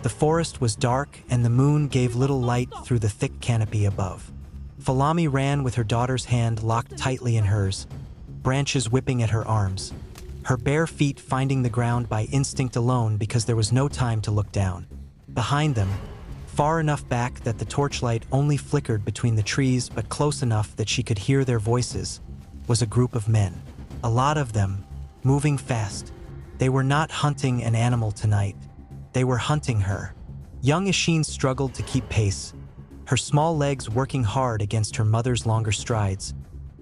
The forest was dark and the moon gave little light through the thick canopy above. Falami ran with her daughter's hand locked tightly in hers, branches whipping at her arms, her bare feet finding the ground by instinct alone because there was no time to look down. Behind them, far enough back that the torchlight only flickered between the trees but close enough that she could hear their voices, was a group of men. A lot of them, moving fast. They were not hunting an animal tonight. They were hunting her. Young Eshein struggled to keep pace, her small legs working hard against her mother's longer strides,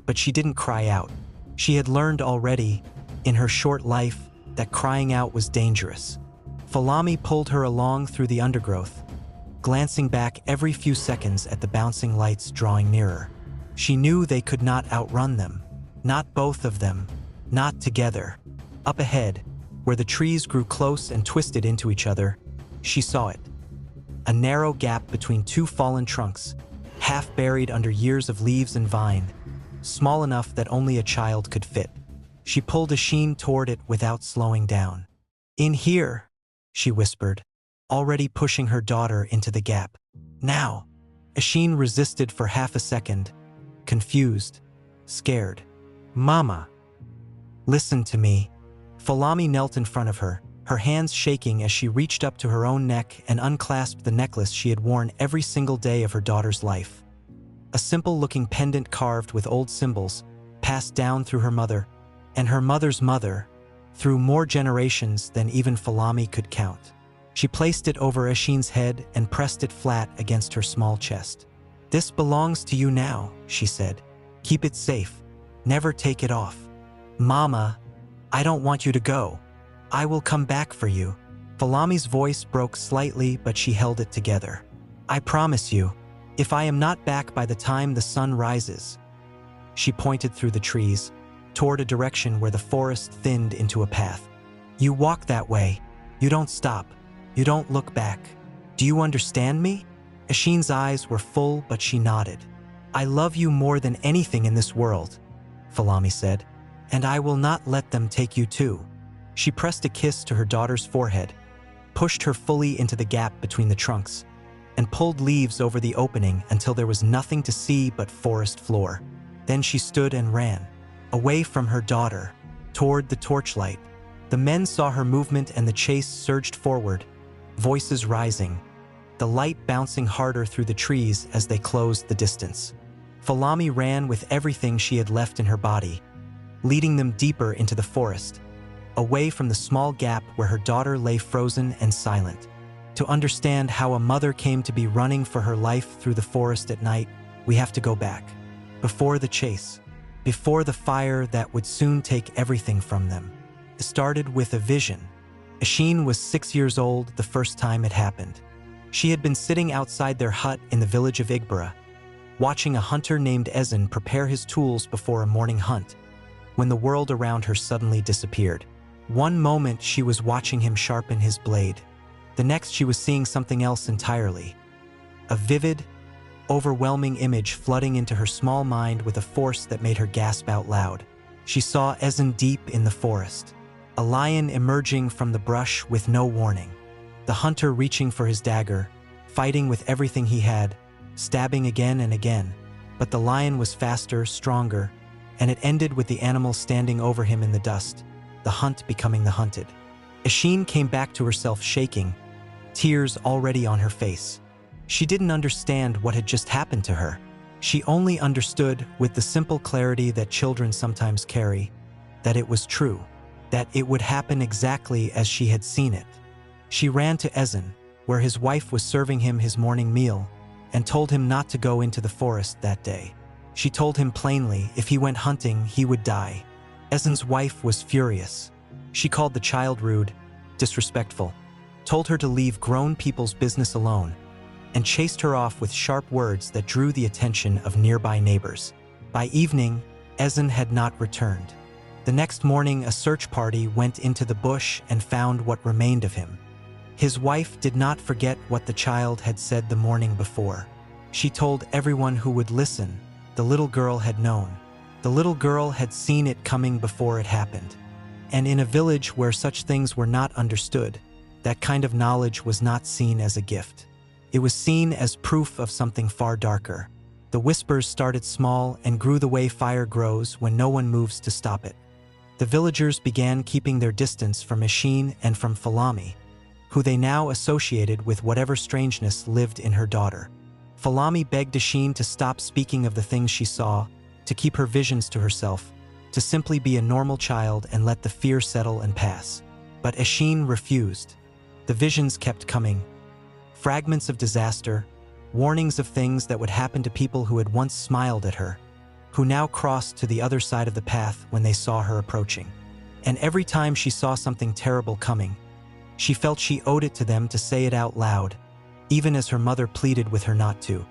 but she didn't cry out. She had learned already, in her short life, that crying out was dangerous. Falami pulled her along through the undergrowth, glancing back every few seconds at the bouncing lights drawing nearer. She knew they could not outrun them, not both of them, not together. Up ahead, where the trees grew close and twisted into each other, she saw it. A narrow gap between two fallen trunks, half buried under years of leaves and vine, small enough that only a child could fit. She pulled Eshein toward it without slowing down. "In here," she whispered, already pushing her daughter into the gap. "Now." Eshein resisted for half a second, confused, scared. "Mama, listen to me." Falami knelt in front of her, her hands shaking as she reached up to her own neck and unclasped the necklace she had worn every single day of her daughter's life. A simple-looking pendant carved with old symbols, passed down through her mother, and her mother's mother, through more generations than even Falami could count. She placed it over Eshein's head and pressed it flat against her small chest. "This belongs to you now," she said. "Keep it safe. Never take it off." "Mama, I don't want you to go. I will come back for you." Falami's voice broke slightly, but she held it together. "I promise you, if I am not back by the time the sun rises." She pointed through the trees, toward a direction where the forest thinned into a path. "You walk that way. You don't stop. You don't look back. Do you understand me?" Eshein's eyes were full, but she nodded. "I love you more than anything in this world," Falami said, "and I will not let them take you too." She pressed a kiss to her daughter's forehead, pushed her fully into the gap between the trunks, and pulled leaves over the opening until there was nothing to see but forest floor. Then she stood and ran, away from her daughter, toward the torchlight. The men saw her movement and the chase surged forward, voices rising, the light bouncing harder through the trees as they closed the distance. Falami ran with everything she had left in her body, leading them deeper into the forest, away from the small gap where her daughter lay frozen and silent. To understand how a mother came to be running for her life through the forest at night, we have to go back. Before the chase, before the fire that would soon take everything from them. It started with a vision. Eshein was 6 years old the first time it happened. She had been sitting outside their hut in the village of Igbra, watching a hunter named Eshein prepare his tools before a morning hunt, when the world around her suddenly disappeared. One moment she was watching him sharpen his blade. The next she was seeing something else entirely. A vivid, overwhelming image flooding into her small mind with a force that made her gasp out loud. She saw Eshein deep in the forest, a lion emerging from the brush with no warning. The hunter reaching for his dagger, fighting with everything he had, stabbing again and again. But the lion was faster, stronger, and it ended with the animal standing over him in the dust, the hunt becoming the hunted. Eshein came back to herself shaking, tears already on her face. She didn't understand what had just happened to her. She only understood, with the simple clarity that children sometimes carry, that it was true, that it would happen exactly as she had seen it. She ran to Eshein, where his wife was serving him his morning meal, and told him not to go into the forest that day. She told him plainly if he went hunting, he would die. Eshein's wife was furious. She called the child rude, disrespectful, told her to leave grown people's business alone, and chased her off with sharp words that drew the attention of nearby neighbors. By evening, Eshein had not returned. The next morning, a search party went into the bush and found what remained of him. His wife did not forget what the child had said the morning before. She told everyone who would listen. The little girl had known. The little girl had seen it coming before it happened. And in a village where such things were not understood, that kind of knowledge was not seen as a gift. It was seen as proof of something far darker. The whispers started small and grew the way fire grows when no one moves to stop it. The villagers began keeping their distance from Eshein and from Falami, who they now associated with whatever strangeness lived in her daughter. Falami begged Eshein to stop speaking of the things she saw, to keep her visions to herself, to simply be a normal child and let the fear settle and pass. But Eshein refused. The visions kept coming. Fragments of disaster, warnings of things that would happen to people who had once smiled at her, who now crossed to the other side of the path when they saw her approaching. And every time she saw something terrible coming, she felt she owed it to them to say it out loud, even as her mother pleaded with her not to.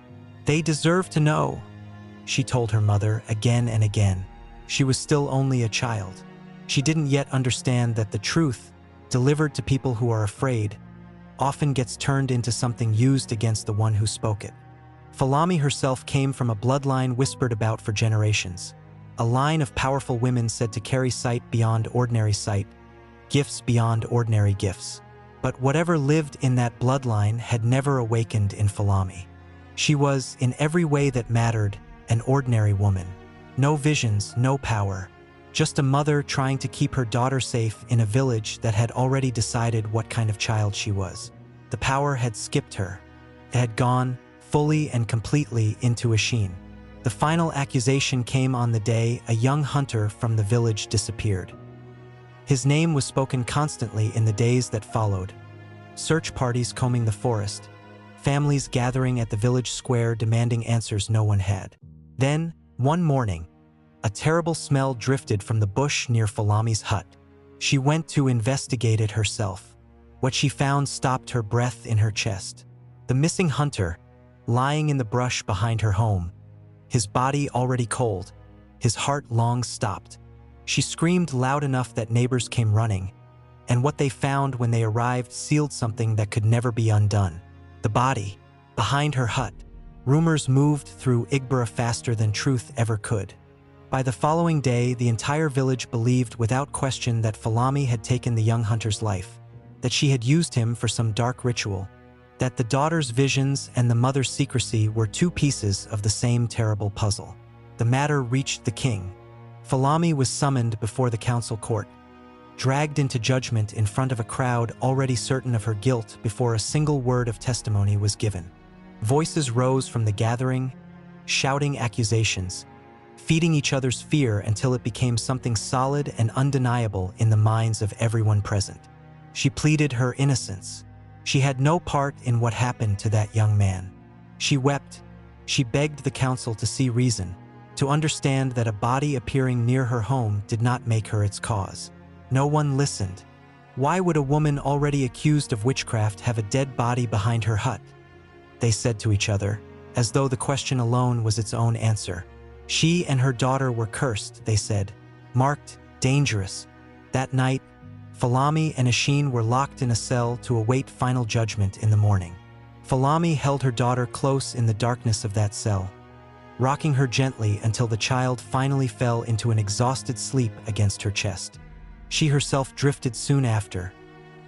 They deserve to know, she told her mother again and again. She was still only a child. She didn't yet understand that the truth, delivered to people who are afraid, often gets turned into something used against the one who spoke it. Falami herself came from a bloodline whispered about for generations, a line of powerful women said to carry sight beyond ordinary sight, gifts beyond ordinary gifts. But whatever lived in that bloodline had never awakened in Falami. She was, in every way that mattered, an ordinary woman. No visions, no power, just a mother trying to keep her daughter safe in a village that had already decided what kind of child she was. The power had skipped her. It had gone fully and completely into Eshein. The final accusation came on the day a young hunter from the village disappeared. His name was spoken constantly in the days that followed. Search parties combing the forest, families gathering at the village square demanding answers no one had. Then, one morning, a terrible smell drifted from the bush near Falami's hut. She went to investigate it herself. What she found stopped her breath in her chest. The missing hunter, lying in the brush behind her home, his body already cold, his heart long stopped. She screamed loud enough that neighbors came running, and what they found when they arrived sealed something that could never be undone. The body, behind her hut. Rumors moved through Igbra faster than truth ever could. By the following day, the entire village believed without question that Falami had taken the young hunter's life, that she had used him for some dark ritual, that the daughter's visions and the mother's secrecy were two pieces of the same terrible puzzle. The matter reached the king. Falami was summoned before the council court, dragged into judgment in front of a crowd already certain of her guilt before a single word of testimony was given. Voices rose from the gathering, shouting accusations, feeding each other's fear until it became something solid and undeniable in the minds of everyone present. She pleaded her innocence. She had no part in what happened to that young man. She wept. She begged the council to see reason, to understand that a body appearing near her home did not make her its cause. No one listened. Why would a woman already accused of witchcraft have a dead body behind her hut? They said to each other, as though the question alone was its own answer. She and her daughter were cursed, they said, marked, dangerous. That night, Falami and Eshein were locked in a cell to await final judgment in the morning. Falami held her daughter close in the darkness of that cell, rocking her gently until the child finally fell into an exhausted sleep against her chest. She herself drifted soon after,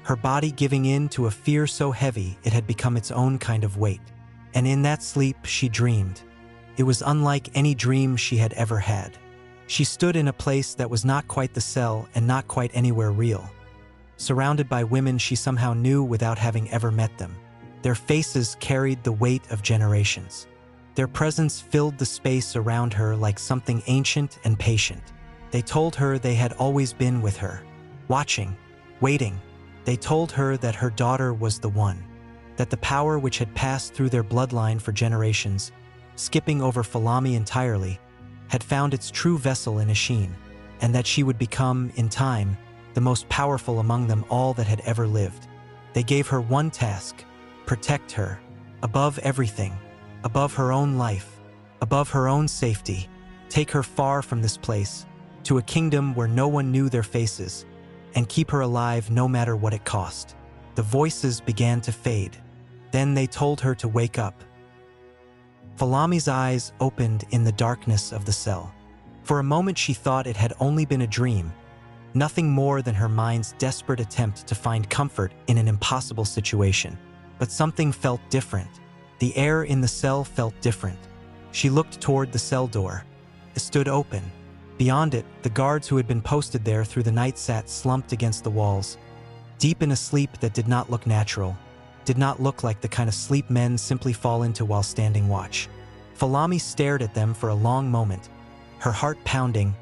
her body giving in to a fear so heavy it had become its own kind of weight. And in that sleep she dreamed. It was unlike any dream she had ever had. She stood in a place that was not quite the cell and not quite anywhere real, surrounded by women she somehow knew without having ever met them. Their faces carried the weight of generations. Their presence filled the space around her like something ancient and patient. They told her they had always been with her, watching, waiting. They told her that her daughter was the one, that the power which had passed through their bloodline for generations, skipping over Falami entirely, had found its true vessel in Eshein, and that she would become, in time, the most powerful among them all that had ever lived. They gave her one task: protect her, above everything, above her own life, above her own safety, take her far from this place, to a kingdom where no one knew their faces, and keep her alive no matter what it cost. The voices began to fade. Then they told her to wake up. Falami's eyes opened in the darkness of the cell. For a moment she thought it had only been a dream, nothing more than her mind's desperate attempt to find comfort in an impossible situation. But something felt different. The air in the cell felt different. She looked toward the cell door. It stood open. Beyond it, the guards who had been posted there through the night sat slumped against the walls, deep in a sleep that did not look natural, did not look like the kind of sleep men simply fall into while standing watch. Falami stared at them for a long moment, her heart pounding,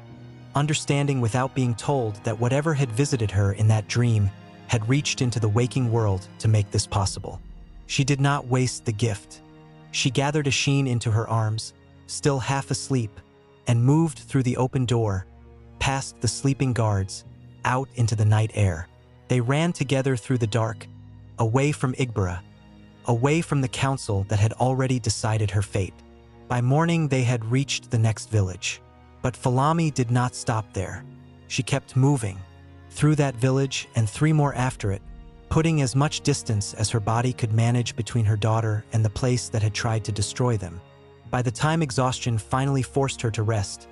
understanding without being told that whatever had visited her in that dream had reached into the waking world to make this possible. She did not waste the gift. She gathered Eshein into her arms, still half asleep, and moved through the open door, past the sleeping guards, out into the night air. They ran together through the dark, away from Igbra, away from the council that had already decided her fate. By morning, they had reached the next village. But Falami did not stop there. She kept moving, through that village and 3 more after it, putting as much distance as her body could manage between her daughter and the place that had tried to destroy them. By the time exhaustion finally forced her to rest,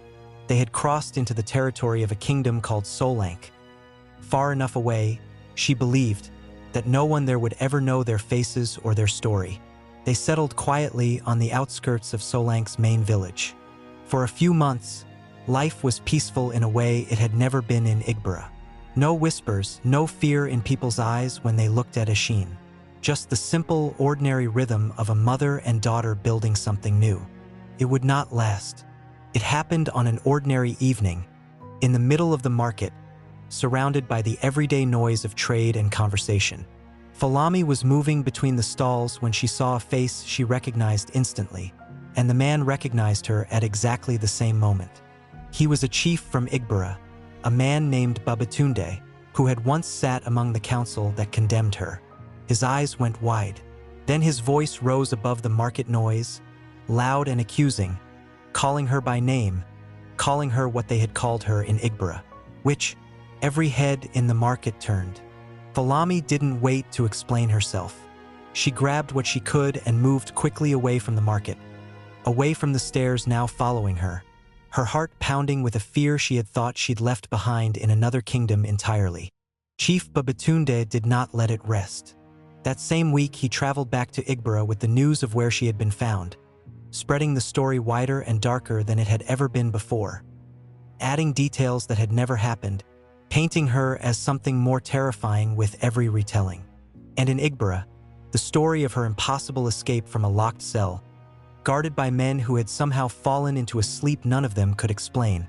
they had crossed into the territory of a kingdom called Solank. Far enough away, she believed, that no one there would ever know their faces or their story. They settled quietly on the outskirts of Solank's main village. For a few months, life was peaceful in a way it had never been in Igbra. No whispers, no fear in people's eyes when they looked at Eshein. Just the simple, ordinary rhythm of a mother and daughter building something new. It would not last. It happened on an ordinary evening, in the middle of the market, surrounded by the everyday noise of trade and conversation. Falami was moving between the stalls when she saw a face she recognized instantly, and the man recognized her at exactly the same moment. He was a chief from Igbra, a man named Babatunde, who had once sat among the council that condemned her. His eyes went wide. Then his voice rose above the market noise, loud and accusing, calling her by name, calling her what they had called her in Igbra, which every head in the market turned. Falami didn't wait to explain herself. She grabbed what she could and moved quickly away from the market, away from the stairs now following her, her heart pounding with a fear she had thought she'd left behind in another kingdom entirely. Chief Babatunde did not let it rest. That same week, he traveled back to Igbra with the news of where she had been found, spreading the story wider and darker than it had ever been before, adding details that had never happened, painting her as something more terrifying with every retelling. And in Igbra, the story of her impossible escape from a locked cell, guarded by men who had somehow fallen into a sleep none of them could explain,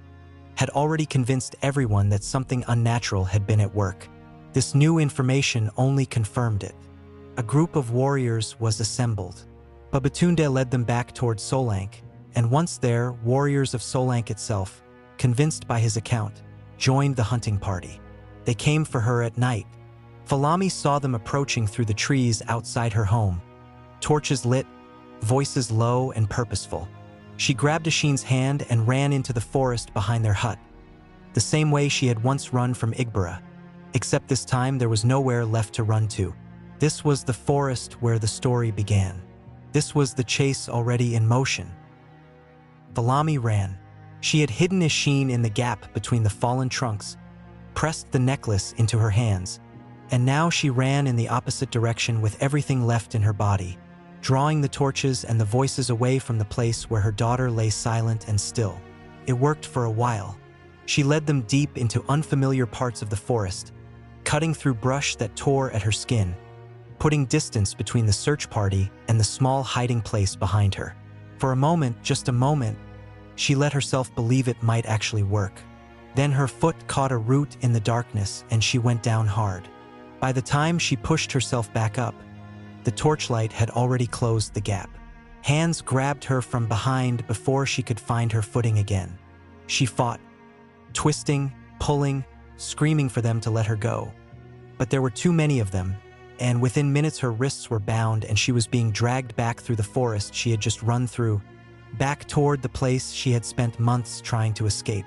had already convinced everyone that something unnatural had been at work. This new information only confirmed it. A group of warriors was assembled. Babatunde led them back toward Solank, and once there, warriors of Solank itself, convinced by his account, joined the hunting party. They came for her at night. Falami saw them approaching through the trees outside her home, torches lit, voices low and purposeful. She grabbed Eshein's hand and ran into the forest behind their hut, the same way she had once run from Igbra, except this time there was nowhere left to run to. This was the forest where the story began. This was the chase already in motion. Falami ran. She had hidden Eshein in the gap between the fallen trunks, pressed the necklace into her hands, and now she ran in the opposite direction with everything left in her body, drawing the torches and the voices away from the place where her daughter lay silent and still. It worked for a while. She led them deep into unfamiliar parts of the forest, cutting through brush that tore at her skin, putting distance between the search party and the small hiding place behind her. For a moment, just a moment, she let herself believe it might actually work. Then her foot caught a root in the darkness and she went down hard. By the time she pushed herself back up, the torchlight had already closed the gap. Hands grabbed her from behind before she could find her footing again. She fought, twisting, pulling, screaming for them to let her go. But there were too many of them, and within minutes her wrists were bound and she was being dragged back through the forest she had just run through, back toward the place she had spent months trying to escape.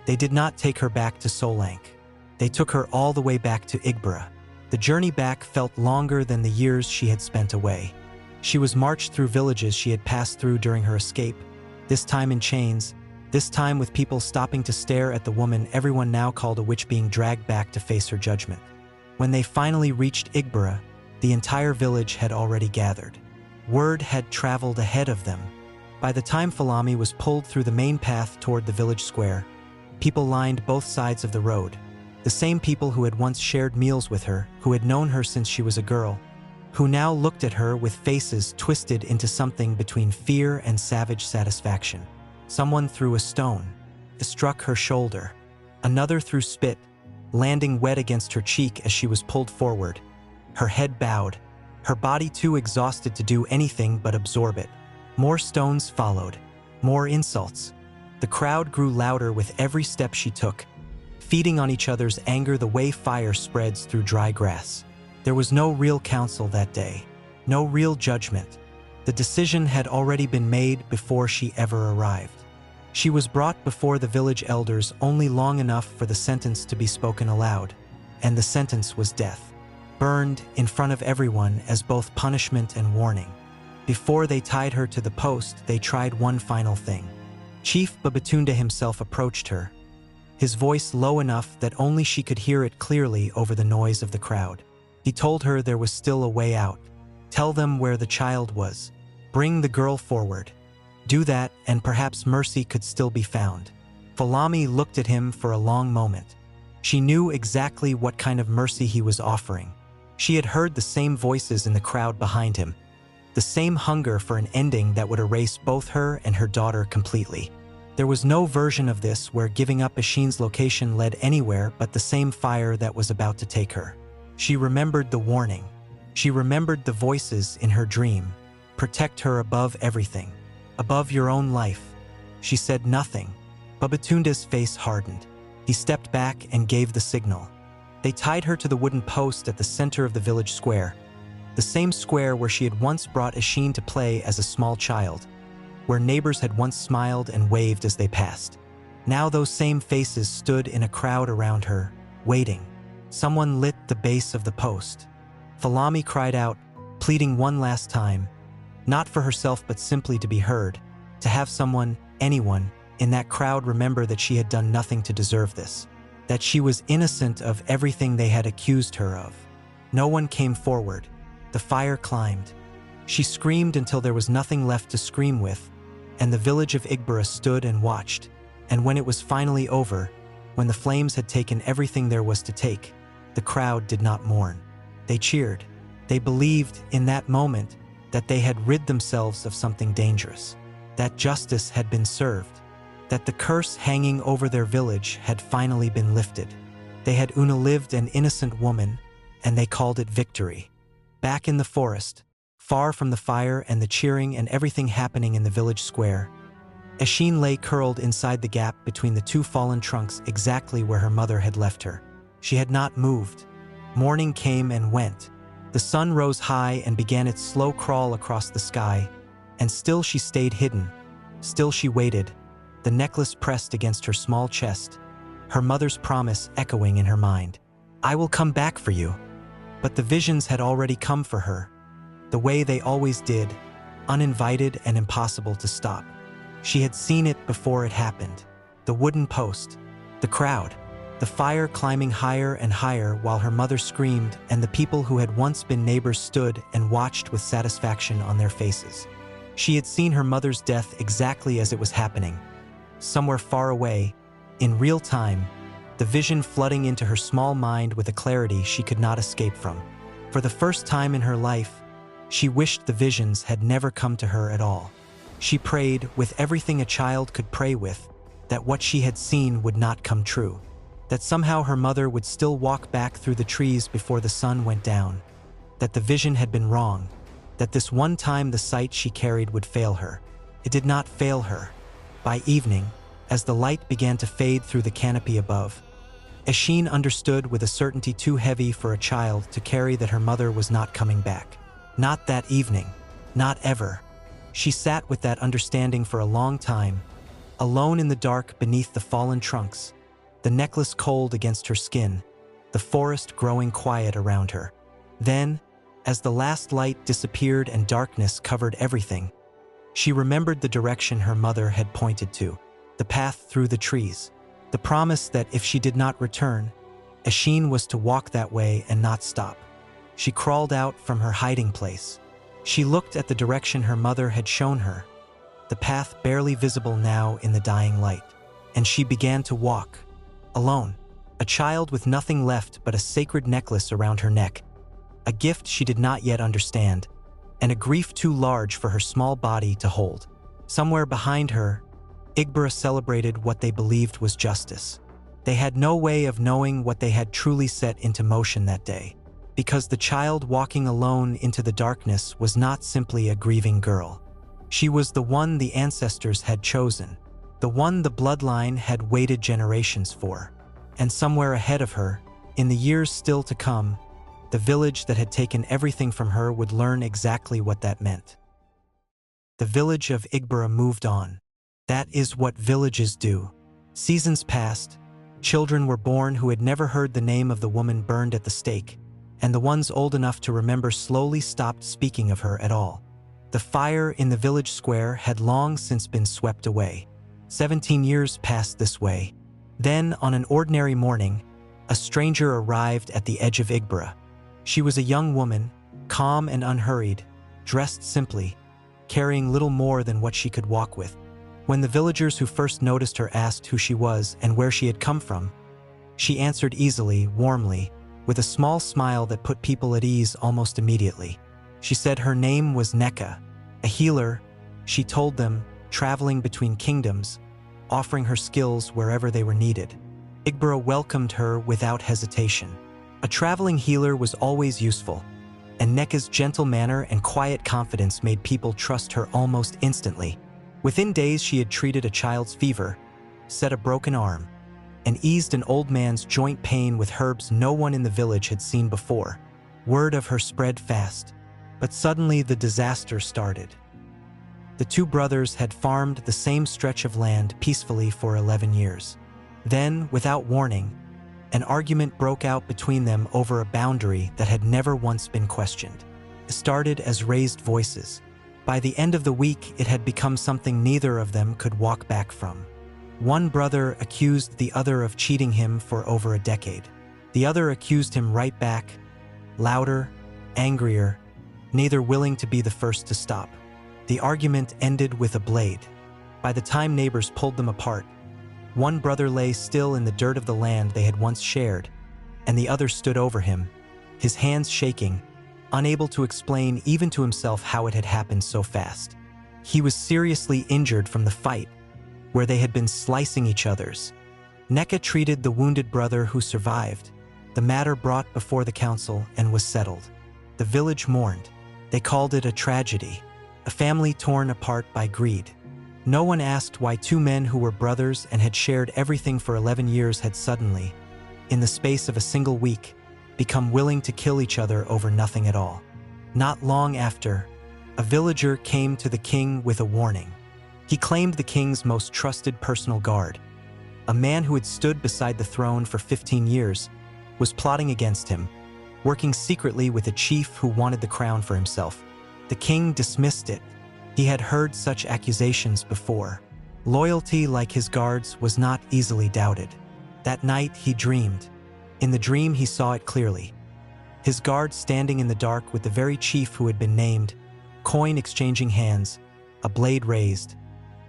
They did not take her back to Solank. They took her all the way back to Igbra. The journey back felt longer than the years she had spent away. She was marched through villages she had passed through during her escape, this time in chains, This time, with people stopping to stare at the woman everyone now called a witch being dragged back to face her judgment. When they finally reached Igbra, the entire village had already gathered. Word had traveled ahead of them. By the time Falami was pulled through the main path toward the village square, people lined both sides of the road. The same people who had once shared meals with her, who had known her since she was a girl, who now looked at her with faces twisted into something between fear and savage satisfaction. Someone threw a stone. It struck her shoulder. Another threw spit, landing wet against her cheek as she was pulled forward. Her head bowed, her body too exhausted to do anything but absorb it. More stones followed, more insults. The crowd grew louder with every step she took, feeding on each other's anger the way fire spreads through dry grass. There was no real counsel that day, no real judgment. The decision had already been made before she ever arrived. She was brought before the village elders only long enough for the sentence to be spoken aloud, and the sentence was death, burned in front of everyone as both punishment and warning. Before they tied her to the post, they tried one final thing. Chief Babatunde himself approached her, his voice low enough that only she could hear it clearly over the noise of the crowd. He told her there was still a way out. Tell them where the child was. Bring the girl forward. Do that, and perhaps mercy could still be found. Falami looked at him for a long moment. She knew exactly what kind of mercy he was offering. She had heard the same voices in the crowd behind him, the same hunger for an ending that would erase both her and her daughter completely. There was no version of this where giving up Eshein's location led anywhere but the same fire that was about to take her. She remembered the warning. She remembered the voices in her dream. Protect her above everything. Above your own life. She said nothing. Babatunde's face hardened. He stepped back and gave the signal. They tied her to the wooden post at the center of the village square, the same square where she had once brought Eshein to play as a small child, where neighbors had once smiled and waved as they passed. Now those same faces stood in a crowd around her, waiting. Someone lit the base of the post. Falami cried out, pleading one last time, not for herself but simply to be heard, to have someone, anyone, in that crowd remember that she had done nothing to deserve this, that she was innocent of everything they had accused her of. No one came forward. The fire climbed. She screamed until there was nothing left to scream with, and the village of Igbra stood and watched. And when it was finally over, when the flames had taken everything there was to take, the crowd did not mourn. They cheered. They believed in that moment that they had rid themselves of something dangerous, that justice had been served, that the curse hanging over their village had finally been lifted. They had unalived an innocent woman, and they called it victory. Back in the forest, far from the fire and the cheering and everything happening in the village square, Eshein lay curled inside the gap between the two fallen trunks exactly where her mother had left her. She had not moved. Morning came and went. The sun rose high and began its slow crawl across the sky, and still she stayed hidden. Still she waited, the necklace pressed against her small chest, her mother's promise echoing in her mind. I will come back for you. But the visions had already come for her, the way they always did, uninvited and impossible to stop. She had seen it before it happened. The wooden post, the crowd, the fire climbing higher and higher while her mother screamed, and the people who had once been neighbors stood and watched with satisfaction on their faces. She had seen her mother's death exactly as it was happening. Somewhere far away, in real time, the vision flooding into her small mind with a clarity she could not escape from. For the first time in her life, she wished the visions had never come to her at all. She prayed, with everything a child could pray with, that what she had seen would not come true, that somehow her mother would still walk back through the trees before the sun went down, that the vision had been wrong, that this one time the sight she carried would fail her. It did not fail her. By evening, as the light began to fade through the canopy above, Eshein understood with a certainty too heavy for a child to carry that her mother was not coming back. Not that evening. Not ever. She sat with that understanding for a long time, alone in the dark beneath the fallen trunks, the necklace cold against her skin, the forest growing quiet around her. Then, as the last light disappeared and darkness covered everything, she remembered the direction her mother had pointed to. the path through the trees, the promise that if she did not return, Eshein was to walk that way and not stop. She crawled out from her hiding place. She looked at the direction her mother had shown her, the path barely visible now in the dying light, and she began to walk, alone, a child with nothing left but a sacred necklace around her neck, a gift she did not yet understand, and a grief too large for her small body to hold. Somewhere behind her, Igbra celebrated what they believed was justice. They had no way of knowing what they had truly set into motion that day, because the child walking alone into the darkness was not simply a grieving girl. She was the one the ancestors had chosen, the one the bloodline had waited generations for. And somewhere ahead of her, in the years still to come, the village that had taken everything from her would learn exactly what that meant. The village of Igbra moved on. That is what villages do. Seasons passed, children were born who had never heard the name of the woman burned at the stake, and the ones old enough to remember slowly stopped speaking of her at all. The fire in the village square had long since been swept away. 17 years passed this way. Then, on an ordinary morning, a stranger arrived at the edge of Igbra. She was a young woman, calm and unhurried, dressed simply, carrying little more than what she could walk with. When the villagers who first noticed her asked who she was and where she had come from, she answered easily, warmly, with a small smile that put people at ease almost immediately. She said her name was Neka, a healer, she told them, traveling between kingdoms, offering her skills wherever they were needed. Igbra welcomed her without hesitation. A traveling healer was always useful, and Neka's gentle manner and quiet confidence made people trust her almost instantly. Within days, she had treated a child's fever, set a broken arm, and eased an old man's joint pain with herbs no one in the village had seen before. Word of her spread fast, but suddenly the disaster started. The two brothers had farmed the same stretch of land peacefully for 11 years. Then, without warning, an argument broke out between them over a boundary that had never once been questioned. It started as raised voices. By the end of the week, it had become something neither of them could walk back from. One brother accused the other of cheating him for over a decade. The other accused him right back, louder, angrier, neither willing to be the first to stop. The argument ended with a blade. By the time neighbors pulled them apart, one brother lay still in the dirt of the land they had once shared, and the other stood over him, his hands shaking, unable to explain even to himself how it had happened so fast. He was seriously injured from the fight, where they had been slicing each other's. Neka treated the wounded brother who survived. The matter brought before the council and was settled. The village mourned. They called it a tragedy, a family torn apart by greed. No one asked why two men who were brothers and had shared everything for 11 years had suddenly, in the space of a single week, become willing to kill each other over nothing at all. Not long after, a villager came to the king with a warning. He claimed the king's most trusted personal guard, a man who had stood beside the throne for 15 years, was plotting against him, working secretly with a chief who wanted the crown for himself. The king dismissed it. He had heard such accusations before. Loyalty, like his guards, was not easily doubted. That night he dreamed. In the dream he saw it clearly. His guard standing in the dark with the very chief who had been named, coin exchanging hands, a blade raised,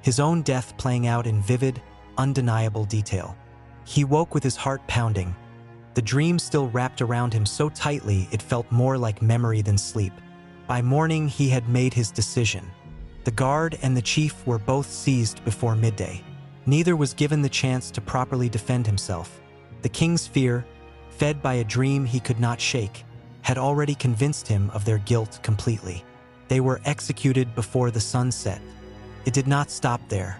his own death playing out in vivid, undeniable detail. He woke with his heart pounding. The dream still wrapped around him so tightly it felt more like memory than sleep. By morning he had made his decision. The guard and the chief were both seized before midday. Neither was given the chance to properly defend himself. The king's fear, fed by a dream he could not shake, had already convinced him of their guilt completely. They were executed before the sun set. It did not stop there.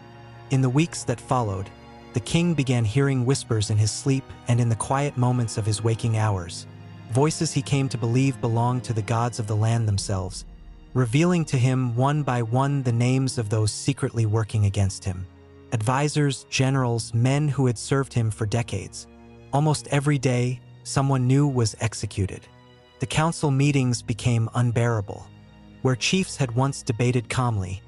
In the weeks that followed, the king began hearing whispers in his sleep and in the quiet moments of his waking hours, voices he came to believe belonged to the gods of the land themselves, revealing to him one by one the names of those secretly working against him. Advisors, generals, men who had served him for decades. Almost every day, someone new was executed. The council meetings became unbearable. Where chiefs had once debated calmly,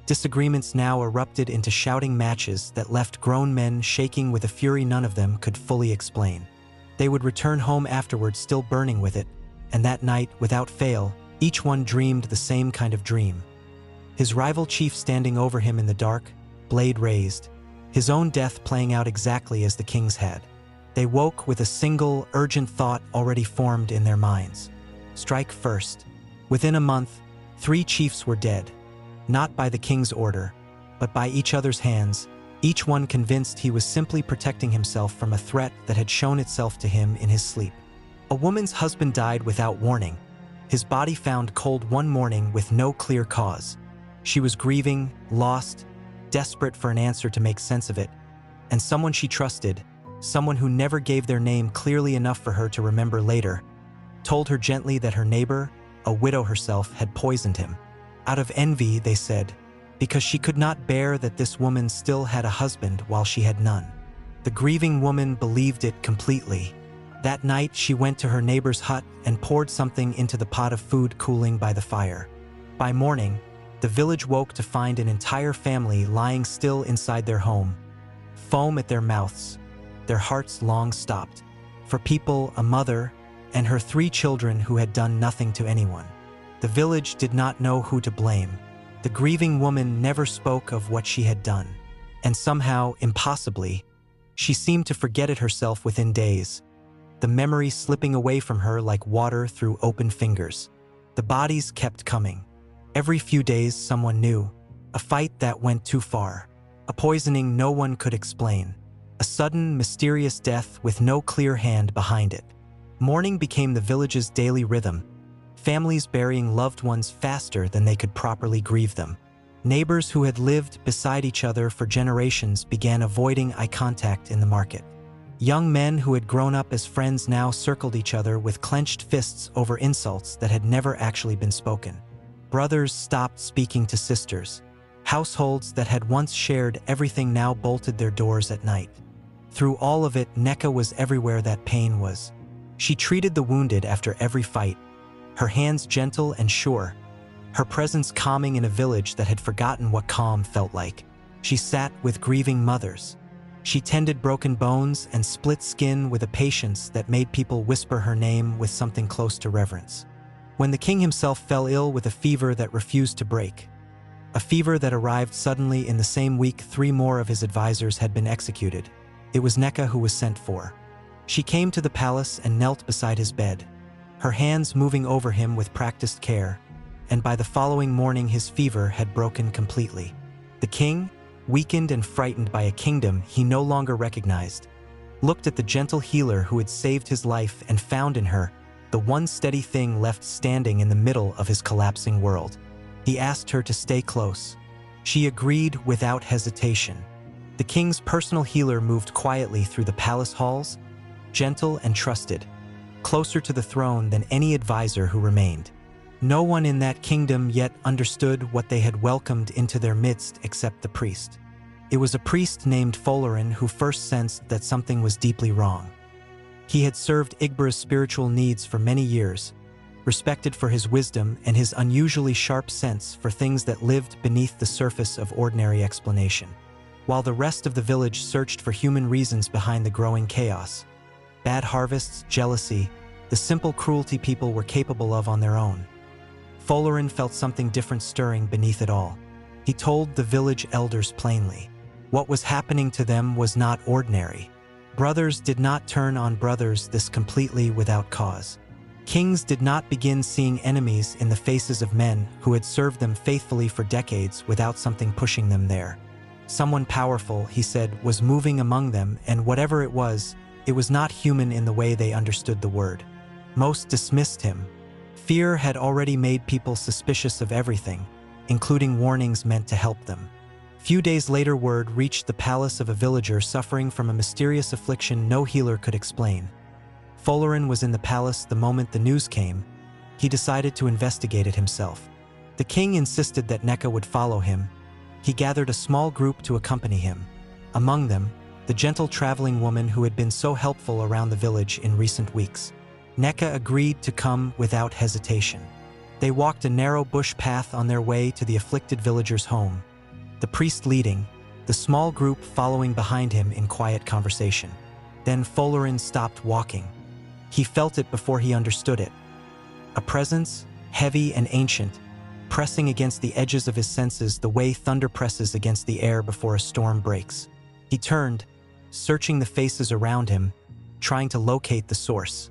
Disagreements now erupted into shouting matches that left grown men shaking with a fury none of them could fully explain. They would return home afterwards still burning with it, and that night, without fail, each one dreamed the same kind of dream. His rival chief standing over him in the dark, blade raised, his own death playing out exactly as the king's had. They woke with a single, urgent thought already formed in their minds. Strike first. Within a month, 3 chiefs were dead, not by the king's order, but by each other's hands, each one convinced he was simply protecting himself from a threat that had shown itself to him in his sleep. A woman's husband died without warning, his body found cold one morning with no clear cause. She was grieving, lost, desperate for an answer to make sense of it, and someone she trusted, someone who never gave their name clearly enough for her to remember later, told her gently that her neighbor, a widow herself, had poisoned him. Out of envy, they said, because she could not bear that this woman still had a husband while she had none. The grieving woman believed it completely. That night, she went to her neighbor's hut and poured something into the pot of food cooling by the fire. By morning, the village woke to find an entire family lying still inside their home, foam at their mouths, their hearts long stopped. For people, a mother, and her 3 children who had done nothing to anyone. The village did not know who to blame. The grieving woman never spoke of what she had done, and somehow, impossibly, she seemed to forget it herself within days, the memory slipping away from her like water through open fingers. The bodies kept coming. Every few days, someone new. A fight that went too far. A poisoning no one could explain. A sudden, mysterious death with no clear hand behind it. Mourning became the village's daily rhythm, families burying loved ones faster than they could properly grieve them. Neighbors who had lived beside each other for generations began avoiding eye contact in the market. Young men who had grown up as friends now circled each other with clenched fists over insults that had never actually been spoken. Brothers stopped speaking to sisters. Households that had once shared everything now bolted their doors at night. Through all of it, Neka was everywhere that pain was. She treated the wounded after every fight, her hands gentle and sure, her presence calming in a village that had forgotten what calm felt like. She sat with grieving mothers. She tended broken bones and split skin with a patience that made people whisper her name with something close to reverence. When the king himself fell ill with a fever that refused to break, a fever that arrived suddenly in the same week 3 more of his advisors had been executed, it was Neka who was sent for. She came to the palace and knelt beside his bed, her hands moving over him with practiced care, and by the following morning his fever had broken completely. The king, weakened and frightened by a kingdom he no longer recognized, looked at the gentle healer who had saved his life and found in her the one steady thing left standing in the middle of his collapsing world. He asked her to stay close. She agreed without hesitation. The king's personal healer moved quietly through the palace halls, gentle and trusted, closer to the throne than any advisor who remained. No one in that kingdom yet understood what they had welcomed into their midst except the priest. It was a priest named Folklore who first sensed that something was deeply wrong. He had served Igbra's spiritual needs for many years, respected for his wisdom and his unusually sharp sense for things that lived beneath the surface of ordinary explanation. While the rest of the village searched for human reasons behind the growing chaos, bad harvests, jealousy, the simple cruelty people were capable of on their own, Folklore felt something different stirring beneath it all. He told the village elders plainly. What was happening to them was not ordinary. Brothers did not turn on brothers this completely without cause. Kings did not begin seeing enemies in the faces of men who had served them faithfully for decades without something pushing them there. Someone powerful, he said, was moving among them, and whatever it was not human in the way they understood the word. Most dismissed him. Fear had already made people suspicious of everything, including warnings meant to help them. Few days later, word reached the palace of a villager suffering from a mysterious affliction no healer could explain. Folklore was in the palace the moment the news came. He decided to investigate it himself. The king insisted that Neka would follow him. He gathered a small group to accompany him. Among them, the gentle traveling woman who had been so helpful around the village in recent weeks. Neka agreed to come without hesitation. They walked a narrow bush path on their way to the afflicted villager's home. the priest leading, the small group following behind him in quiet conversation. Then Folarin stopped walking. He felt it before he understood it. A presence, heavy and ancient, pressing against the edges of his senses the way thunder presses against the air before a storm breaks. He turned, searching the faces around him, trying to locate the source.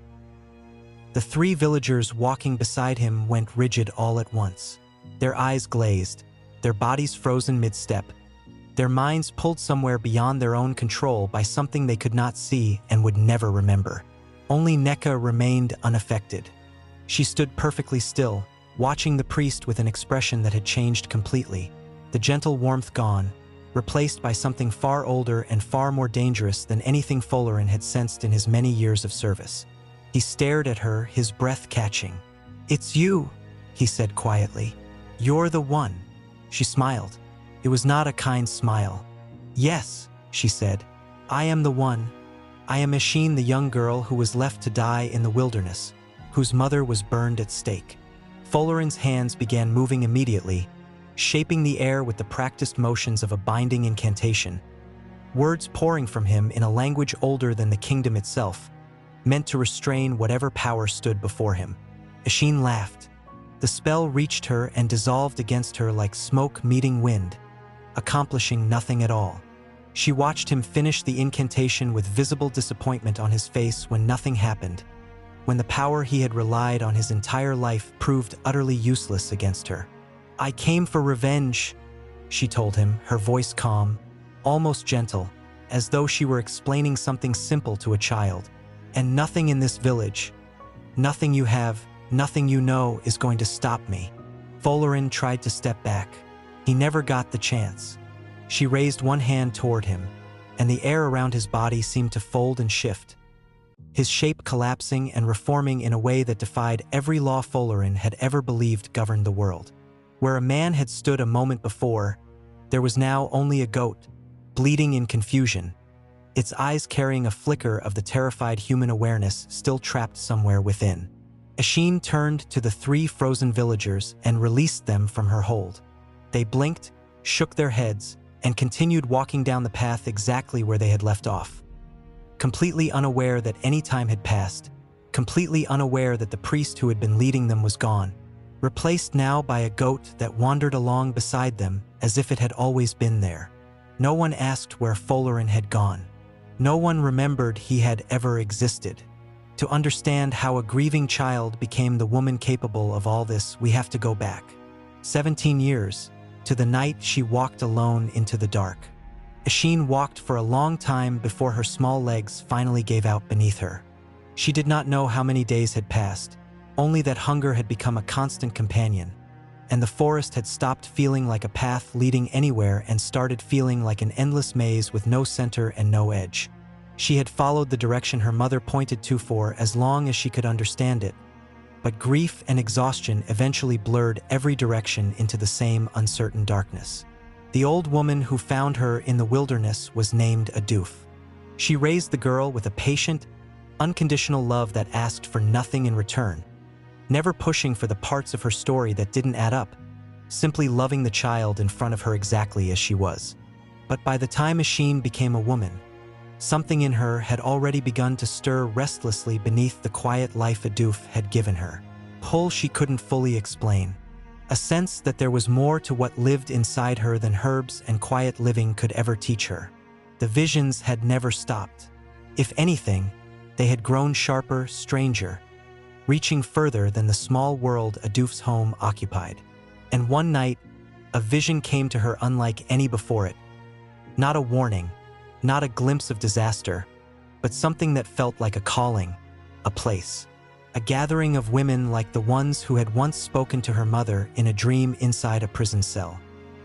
The three villagers walking beside him went rigid all at once. Their eyes glazed, their bodies frozen mid-step, their minds pulled somewhere beyond their own control by something they could not see and would never remember. Only Neka remained unaffected. She stood perfectly still, watching the priest with an expression that had changed completely, the gentle warmth gone, replaced by something far older and far more dangerous than anything Folarin had sensed in his many years of service. He stared at her, his breath catching. "It's you," he said quietly. "You're the one." She smiled. It was not a kind smile. "Yes," she said. "I am the one. I am Eshein, the young girl who was left to die in the wilderness, whose mother was burned at stake." Folarin's hands began moving immediately, shaping the air with the practiced motions of a binding incantation, words pouring from him in a language older than the kingdom itself, meant to restrain whatever power stood before him. Eshein laughed. The spell reached her and dissolved against her like smoke meeting wind, accomplishing nothing at all. She watched him finish the incantation with visible disappointment on his face when nothing happened, when the power he had relied on his entire life proved utterly useless against her. "I came for revenge," she told him, her voice calm, almost gentle, as though she were explaining something simple to a child. "And nothing in this village, nothing you have, nothing you know is going to stop me." Folarin tried to step back. He never got the chance. She raised one hand toward him, and the air around his body seemed to fold and shift, his shape collapsing and reforming in a way that defied every law Folarin had ever believed governed the world. Where a man had stood a moment before, there was now only a goat, bleeding in confusion, its eyes carrying a flicker of the terrified human awareness still trapped somewhere within. Eshein turned to the three frozen villagers and released them from her hold. They blinked, shook their heads, and continued walking down the path exactly where they had left off. Completely unaware that any time had passed, completely unaware that the priest who had been leading them was gone, replaced now by a goat that wandered along beside them as if it had always been there. No one asked where Folarin had gone. No one remembered he had ever existed. To understand how a grieving child became the woman capable of all this, we have to go back 17 years, to the night she walked alone into the dark. Eshein walked for a long time before her small legs finally gave out beneath her. She did not know how many days had passed, only that hunger had become a constant companion, and the forest had stopped feeling like a path leading anywhere and started feeling like an endless maze with no center and no edge. She had followed the direction her mother pointed to for as long as she could understand it, but grief and exhaustion eventually blurred every direction into the same uncertain darkness. The old woman who found her in the wilderness was named Adoof. She raised the girl with a patient, unconditional love that asked for nothing in return, never pushing for the parts of her story that didn't add up, simply loving the child in front of her exactly as she was. But by the time Eshein became a woman, something in her had already begun to stir restlessly beneath the quiet life Adoof had given her. Pull she couldn't fully explain. A sense that there was more to what lived inside her than herbs and quiet living could ever teach her. The visions had never stopped. If anything, they had grown sharper, stranger, reaching further than the small world Adoof's home occupied. And one night, a vision came to her unlike any before it. Not a warning, not a glimpse of disaster, but something that felt like a calling, a place. A gathering of women like the ones who had once spoken to her mother in a dream inside a prison cell.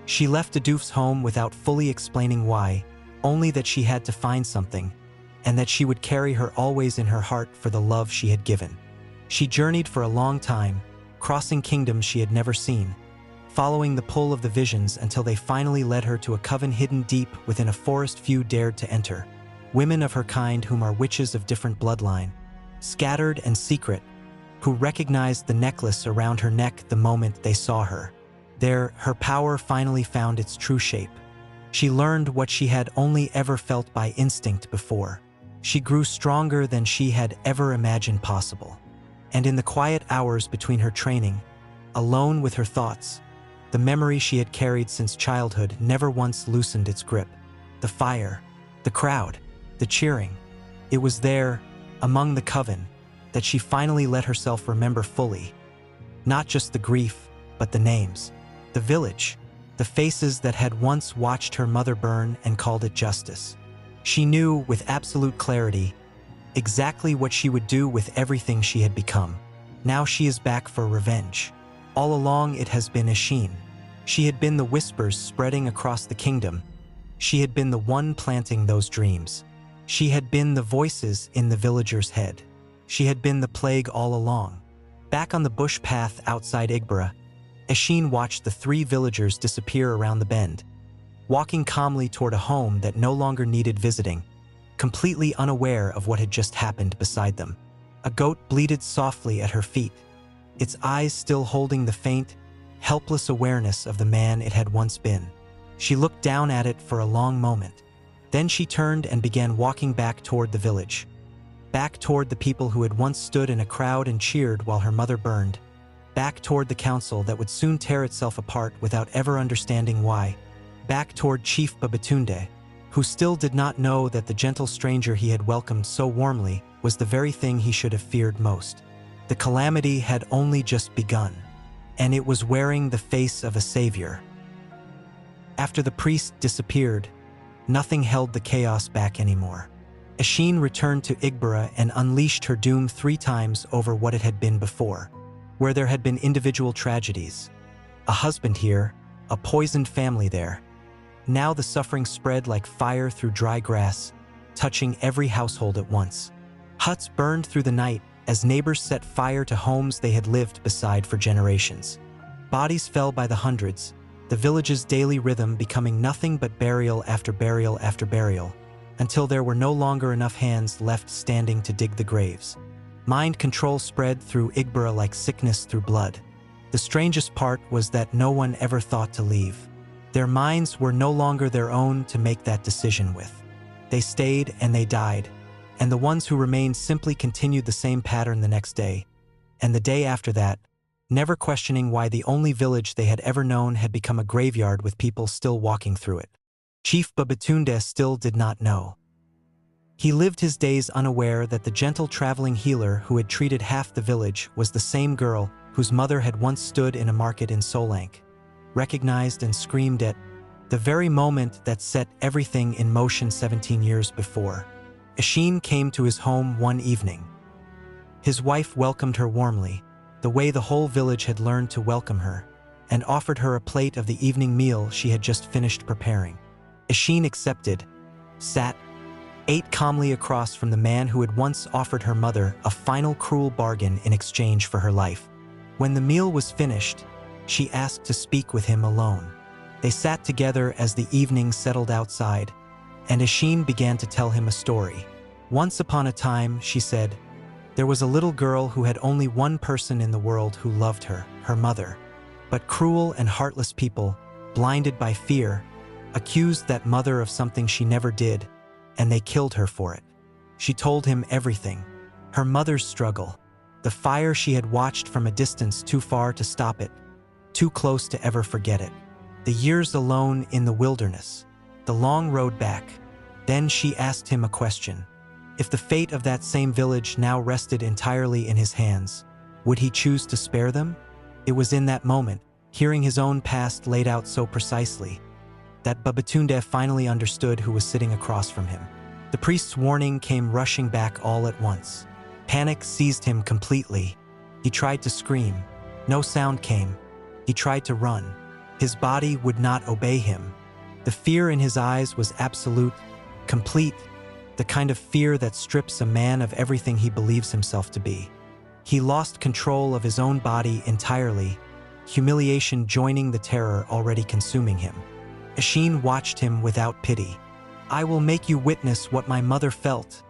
She left Adoof's home without fully explaining why, only that she had to find something, and that she would carry her always in her heart for the love she had given. She journeyed for a long time, crossing kingdoms she had never seen, following the pull of the visions until they finally led her to a coven hidden deep within a forest few dared to enter. Women of her kind whom are witches of different bloodline, scattered and secret, who recognized the necklace around her neck the moment they saw her. There, her power finally found its true shape. She learned what she had only ever felt by instinct before. She grew stronger than she had ever imagined possible. And in the quiet hours between her training, alone with her thoughts, the memory she had carried since childhood never once loosened its grip. The fire, the crowd, the cheering. It was there, among the coven, that she finally let herself remember fully. Not just the grief, but the names. The village, the faces that had once watched her mother burn and called it justice. She knew with absolute clarity exactly what she would do with everything she had become. Now she is back for revenge. All along it has been Eshein. She had been the whispers spreading across the kingdom. She had been the one planting those dreams. She had been the voices in the villager's head. She had been the plague all along. Back on the bush path outside Igbra, Eshein watched the 3 villagers disappear around the bend, walking calmly toward a home that no longer needed visiting, completely unaware of what had just happened beside them. A goat bleated softly at her feet, its eyes still holding the faint, helpless awareness of the man it had once been. She looked down at it for a long moment. Then she turned and began walking back toward the village, back toward the people who had once stood in a crowd and cheered while her mother burned, back toward the council that would soon tear itself apart without ever understanding why, back toward Chief Babatunde, who still did not know that the gentle stranger he had welcomed so warmly was the very thing he should have feared most. The calamity had only just begun, and it was wearing the face of a savior. After the priest disappeared, nothing held the chaos back anymore. Eshein returned to Igbra and unleashed her doom 3 times over what it had been before, where there had been individual tragedies. A husband here, a poisoned family there. Now the suffering spread like fire through dry grass, touching every household at once. Huts burned through the night as neighbors set fire to homes they had lived beside for generations. Bodies fell by the hundreds, the village's daily rhythm becoming nothing but burial after burial after burial, until there were no longer enough hands left standing to dig the graves. Mind control spread through Igbra like sickness through blood. The strangest part was that no one ever thought to leave. Their minds were no longer their own to make that decision with. They stayed and they died, and the ones who remained simply continued the same pattern the next day, and the day after that, never questioning why the only village they had ever known had become a graveyard with people still walking through it. Chief Babatunde still did not know. He lived his days unaware that the gentle traveling healer who had treated half the village was the same girl whose mother had once stood in a market in Solank, recognized and screamed at the very moment that set everything in motion 17 years before. Eshein came to his home one evening. His wife welcomed her warmly, the way the whole village had learned to welcome her, and offered her a plate of the evening meal she had just finished preparing. Eshein accepted, sat, ate calmly across from the man who had once offered her mother a final cruel bargain in exchange for her life. When the meal was finished, she asked to speak with him alone. They sat together as the evening settled outside, and Eshein began to tell him a story. Once upon a time, she said, there was a little girl who had only one person in the world who loved her, her mother. But cruel and heartless people, blinded by fear, accused that mother of something she never did, and they killed her for it. She told him everything, her mother's struggle, the fire she had watched from a distance too far to stop it, too close to ever forget it, the years alone in the wilderness, the long road back. Then she asked him a question. If the fate of that same village now rested entirely in his hands, would he choose to spare them? It was in that moment, hearing his own past laid out so precisely, that Babatunde finally understood who was sitting across from him. The priest's warning came rushing back all at once. Panic seized him completely. He tried to scream. No sound came. He tried to run. His body would not obey him. The fear in his eyes was absolute, complete, the kind of fear that strips a man of everything he believes himself to be. He lost control of his own body entirely, humiliation joining the terror already consuming him. Eshein watched him without pity. I will make you witness what my mother felt,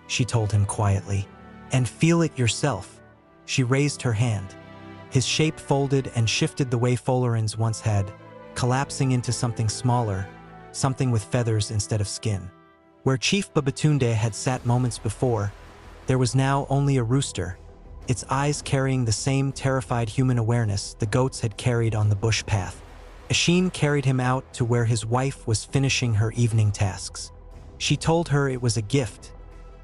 she told him quietly. And feel it yourself. She raised her hand. His shape folded and shifted the way Folorins once had, collapsing into something smaller, something with feathers instead of skin. Where Chief Babatunde had sat moments before, there was now only a rooster, its eyes carrying the same terrified human awareness the goats had carried on the bush path. Eshein carried him out to where his wife was finishing her evening tasks. She told her it was a gift,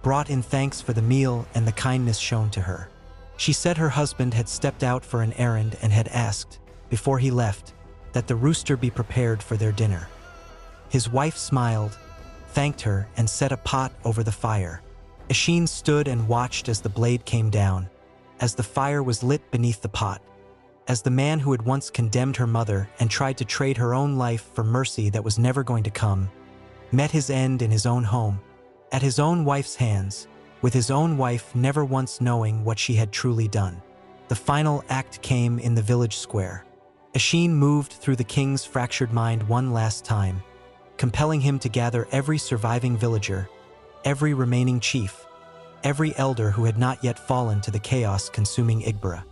brought in thanks for the meal and the kindness shown to her. She said her husband had stepped out for an errand and had asked, before he left, that the rooster be prepared for their dinner. His wife smiled, thanked her, and set a pot over the fire. Eshein stood and watched as the blade came down, as the fire was lit beneath the pot, as the man who had once condemned her mother and tried to trade her own life for mercy that was never going to come, met his end in his own home, at his own wife's hands, with his own wife never once knowing what she had truly done. The final act came in the village square. Eshein moved through the king's fractured mind one last time, compelling him to gather every surviving villager, every remaining chief, every elder who had not yet fallen to the chaos-consuming Igbra.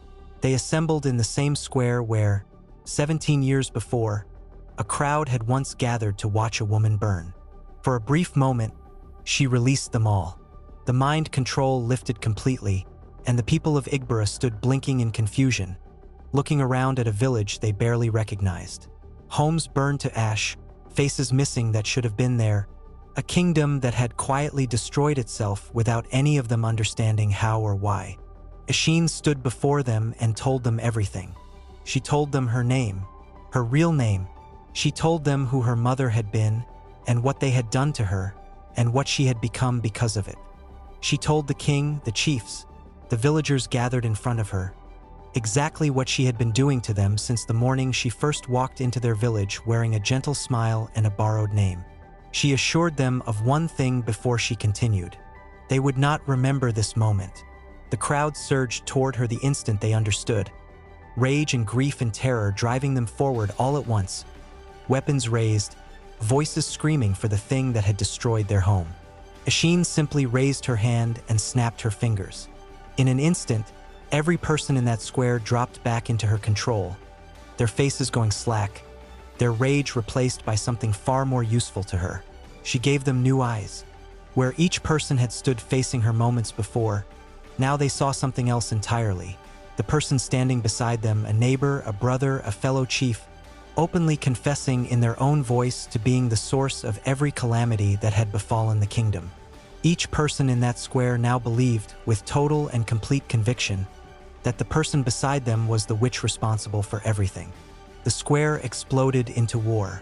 They assembled in the same square where, 17 years before, a crowd had once gathered to watch a woman burn. For a brief moment, she released them all. The mind control lifted completely, and the people of Igbra stood blinking in confusion, looking around at a village they barely recognized. Homes burned to ash, faces missing that should have been there, a kingdom that had quietly destroyed itself without any of them understanding how or why. Eshein stood before them and told them everything. She told them her name, her real name. She told them who her mother had been, and what they had done to her, and what she had become because of it. She told the king, the chiefs, the villagers gathered in front of her, exactly what she had been doing to them since the morning she first walked into their village wearing a gentle smile and a borrowed name. She assured them of one thing before she continued. They would not remember this moment. The crowd surged toward her the instant they understood, rage and grief and terror driving them forward all at once, weapons raised, voices screaming for the thing that had destroyed their home. Eshein simply raised her hand and snapped her fingers. In an instant, every person in that square dropped back into her control, their faces going slack, their rage replaced by something far more useful to her. She gave them new eyes. Where each person had stood facing her moments before, now they saw something else entirely. The person standing beside them, a neighbor, a brother, a fellow chief, openly confessing in their own voice to being the source of every calamity that had befallen the kingdom. Each person in that square now believed, with total and complete conviction, that the person beside them was the witch responsible for everything. The square exploded into war.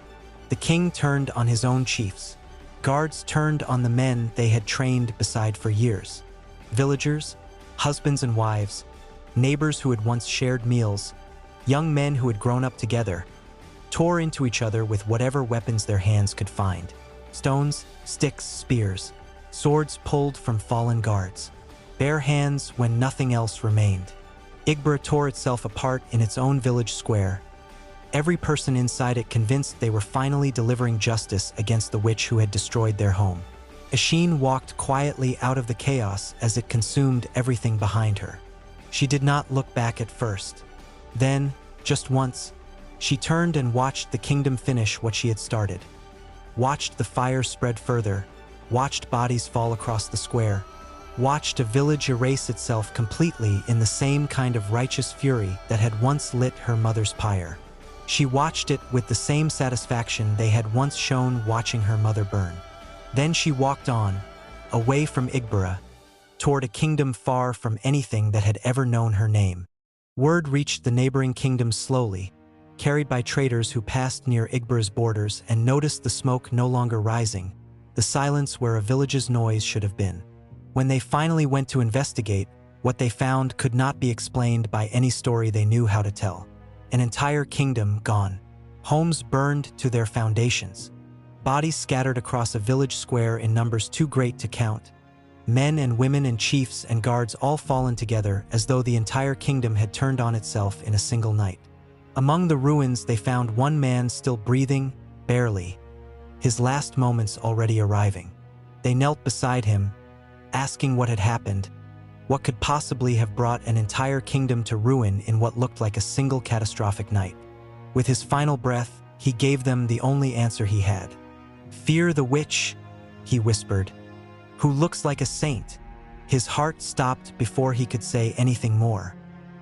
The king turned on his own chiefs. Guards turned on the men they had trained beside for years. Villagers, husbands and wives, neighbors who had once shared meals, young men who had grown up together, tore into each other with whatever weapons their hands could find. Stones, sticks, spears, swords pulled from fallen guards. Bare hands when nothing else remained. Igbra tore itself apart in its own village square, every person inside it convinced they were finally delivering justice against the witch who had destroyed their home. Eshein walked quietly out of the chaos as it consumed everything behind her. She did not look back at first. Then, just once, she turned and watched the kingdom finish what she had started. Watched the fire spread further, watched bodies fall across the square, watched a village erase itself completely in the same kind of righteous fury that had once lit her mother's pyre. She watched it with the same satisfaction they had once shown watching her mother burn. Then she walked on, away from Igbra, toward a kingdom far from anything that had ever known her name. Word reached the neighboring kingdoms slowly, carried by traders who passed near Igbra's borders and noticed the smoke no longer rising, the silence where a village's noise should have been. When they finally went to investigate, what they found could not be explained by any story they knew how to tell. An entire kingdom gone. Homes burned to their foundations. Bodies scattered across a village square in numbers too great to count. Men and women and chiefs and guards all fallen together as though the entire kingdom had turned on itself in a single night. Among the ruins they found one man still breathing, barely, his last moments already arriving. They knelt beside him, asking what had happened, What could possibly have brought an entire kingdom to ruin in what looked like a single catastrophic night? With his final breath, he gave them the only answer he had. "Fear the witch," he whispered, "who looks like a saint." His heart stopped before he could say anything more.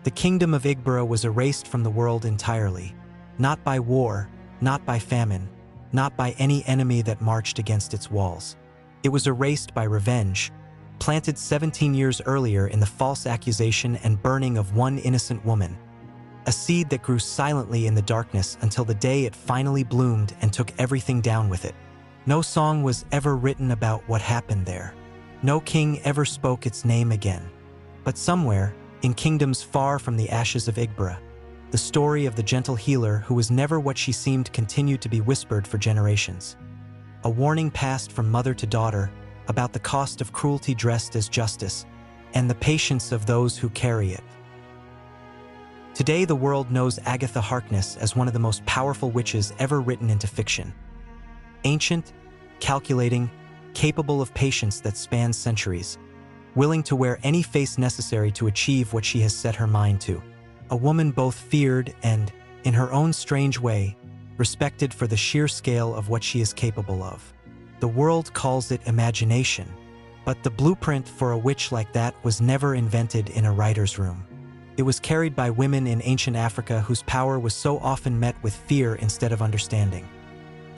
The kingdom of Igbra was erased from the world entirely, not by war, not by famine, not by any enemy that marched against its walls. It was erased by revenge, planted 17 years earlier in the false accusation and burning of one innocent woman, a seed that grew silently in the darkness until the day it finally bloomed and took everything down with it. No song was ever written about what happened there. No king ever spoke its name again. But somewhere, in kingdoms far from the ashes of Igbra, the story of the gentle healer who was never what she seemed continued to be whispered for generations. A warning passed from mother to daughter about the cost of cruelty dressed as justice and the patience of those who carry it. Today, the world knows Agatha Harkness as one of the most powerful witches ever written into fiction. Ancient, calculating, capable of patience that spans centuries, willing to wear any face necessary to achieve what she has set her mind to. A woman both feared and, in her own strange way, respected for the sheer scale of what she is capable of. The world calls it imagination, but the blueprint for a witch like that was never invented in a writer's room. It was carried by women in ancient Africa whose power was so often met with fear instead of understanding.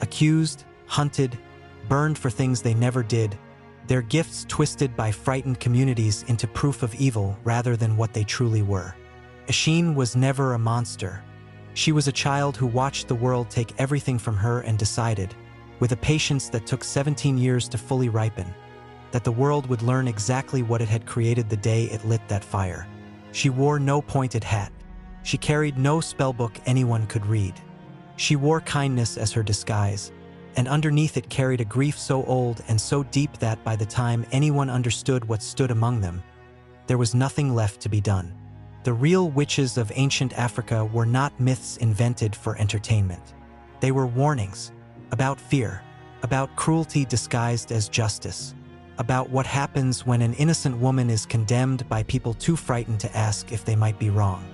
Accused, hunted, burned for things they never did, their gifts twisted by frightened communities into proof of evil rather than what they truly were. Eshein was never a monster. She was a child who watched the world take everything from her and decided, with a patience that took 17 years to fully ripen, that the world would learn exactly what it had created the day it lit that fire. She wore no pointed hat. She carried no spellbook anyone could read. She wore kindness as her disguise, and underneath it carried a grief so old and so deep that by the time anyone understood what stood among them, there was nothing left to be done. The real witches of ancient Africa were not myths invented for entertainment. They were warnings about fear, about cruelty disguised as justice, about what happens when an innocent woman is condemned by people too frightened to ask if they might be wrong.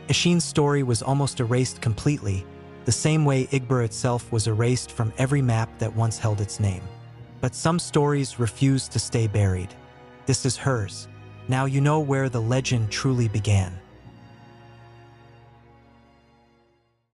Eshein's story was almost erased completely, the same way Igbra itself was erased from every map that once held its name. But some stories refuse to stay buried. This is hers. Now you know where the legend truly began.